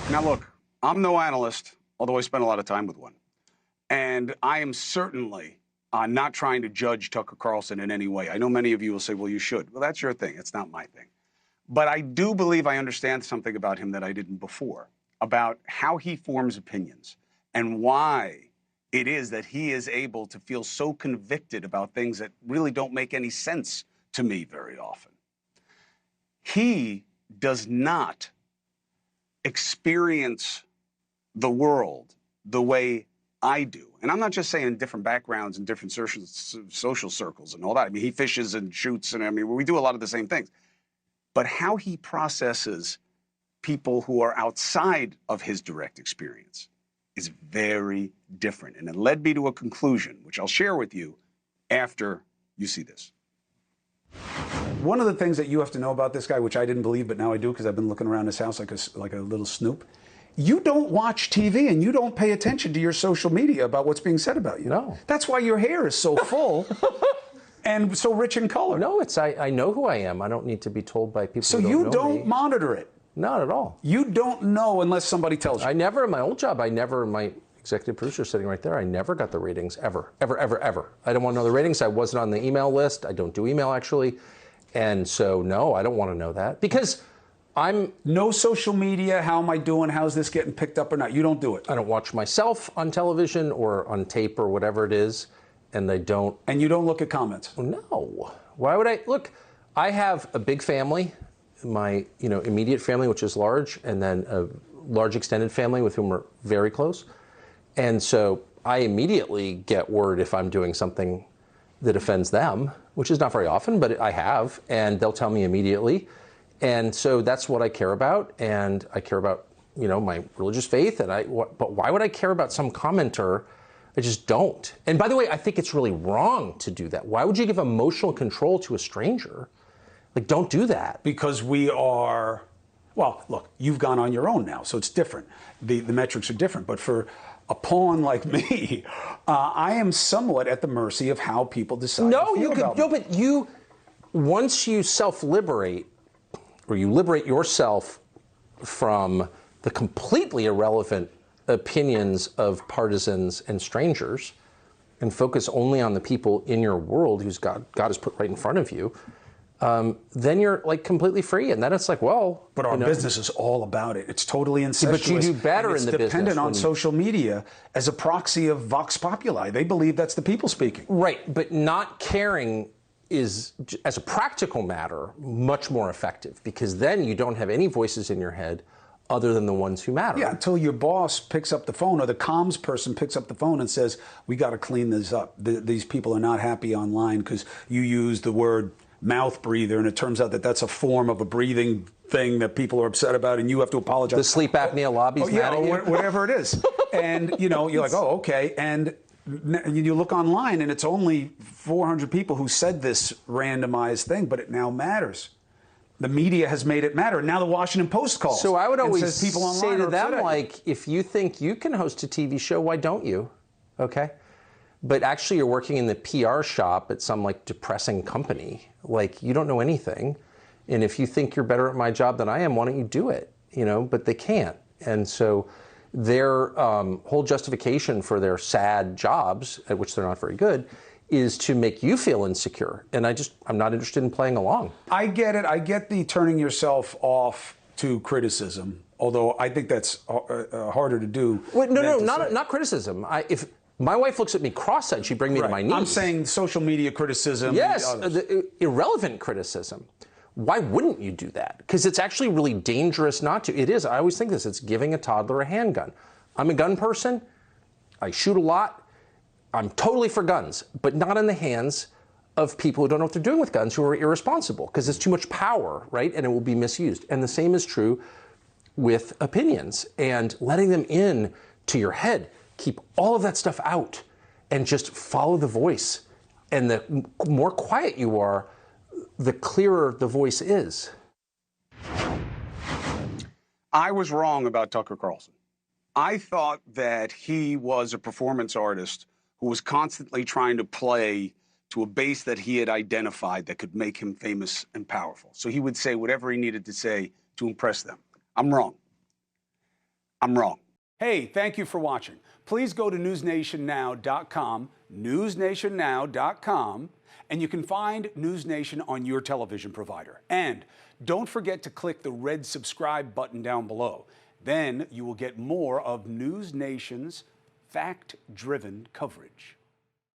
Now, look, I'm no analyst, although I spend a lot of time with one. And I am certainly not trying to judge Tucker Carlson in any way. I know many of you will say, well, you should. Well, that's your thing. It's not my thing. But I do believe I understand something about him that I didn't before, about how he forms opinions and why it is that he is able to feel so convicted about things that really don't make any sense to me very often. He does not experience the world the way I do. And I'm not just saying different backgrounds and different social circles and all that. I mean, he fishes and shoots, and I mean, we do a lot of the same things. But how he processes people who are outside of his direct experience is very different. And it led me to a conclusion, which I'll share with you after you see this. One of the things that you have to know about this guy, which I didn't believe, but now I do because I've been looking around his house like a little snoop. You don't watch TV and you don't pay attention to your social media about what's being said about you. No. That's why your hair is so full and so rich in color. No, I know who I am. I don't need to be told by people So who don't you know don't me. monitor it. Not at all. You don't know unless somebody tells you. I never, in my old job, my executive producer sitting right there, I never got the ratings, ever. I don't want to know the ratings. I wasn't on the email list. I don't do email, actually. And so, no, I don't want to know that. Because No social media, how am I doing, how's this getting picked up or not? You don't do it. I don't watch myself on television or on tape or whatever it is, and I don't. And you don't look at comments? No. Why would I? Look, I have a big family, my immediate family, which is large, and then a large extended family with whom we're very close. And so I immediately get word if I'm doing something that offends them, which is not very often, but I have, and they'll tell me immediately. And so that's what I care about, and I care about, my religious faith, but why would I care about some commenter? I just don't. And by the way, I think it's really wrong to do that. Why would you give emotional control to a stranger? Like, don't do that. Because we are, well, look, you've gone on your own now, so it's different. The metrics are different, but for a pawn like me, I am somewhat at the mercy of how people decide to feel about me. But once you self-liberate, or you liberate yourself from the completely irrelevant opinions of partisans and strangers, and focus only on the people in your world whose God has put right in front of you, then you're like completely free. And then it's like, well, but our business is all about it. It's totally incestuous. But you do better in the business. It's dependent on social media as a proxy of vox populi. They believe that's the people speaking. Right, but not caring is, as a practical matter, much more effective, because then you don't have any voices in your head other than the ones who matter. Yeah, until your boss picks up the phone or the comms person picks up the phone and says, we got to clean this up. These people are not happy online because you use the word mouth breather, and it turns out that that's a form of a breathing thing that people are upset about, and you have to apologize. The sleep apnea lobby's mad at you? Whatever it is. And, you're like, oh, okay. And you look online, and it's only 400 people who said this randomized thing, but it now matters. The media has made it matter. Now the Washington Post calls. So I would always says people say to them, upset. like, if you think you can host a TV show, why don't you? Okay? But actually you're working in the PR shop at some like depressing company. Like, you don't know anything. And if you think you're better at my job than I am, why don't you do it? But they can't. And so their whole justification for their sad jobs, at which they're not very good, is to make you feel insecure. And I'm not interested in playing along. I get it. I get the turning yourself off to criticism, although I think that's harder to do. Wait, no, not criticism. If my wife looks at me cross-eyed, she'd bring me to my knees. I'm saying social media criticism. Yes, irrelevant criticism. Why wouldn't you do that? Because it's actually really dangerous not to. It is. I always think this. It's giving a toddler a handgun. I'm a gun person. I shoot a lot. I'm totally for guns, but not in the hands of people who don't know what they're doing with guns, who are irresponsible, because it's too much power, right? And it will be misused. And the same is true with opinions and letting them in to your head. Keep all of that stuff out and just follow the voice. And the more quiet you are, the clearer the voice is. I was wrong about Tucker Carlson. I thought that he was a performance artist who was constantly trying to play to a base that he had identified that could make him famous and powerful. So he would say whatever he needed to say to impress them. I'm wrong. I'm wrong. Hey, thank you for watching. Please go to newsnationnow.com, newsnationnow.com, and you can find NewsNation on your television provider. And don't forget to click the red subscribe button down below. Then you will get more of NewsNation's fact-driven coverage.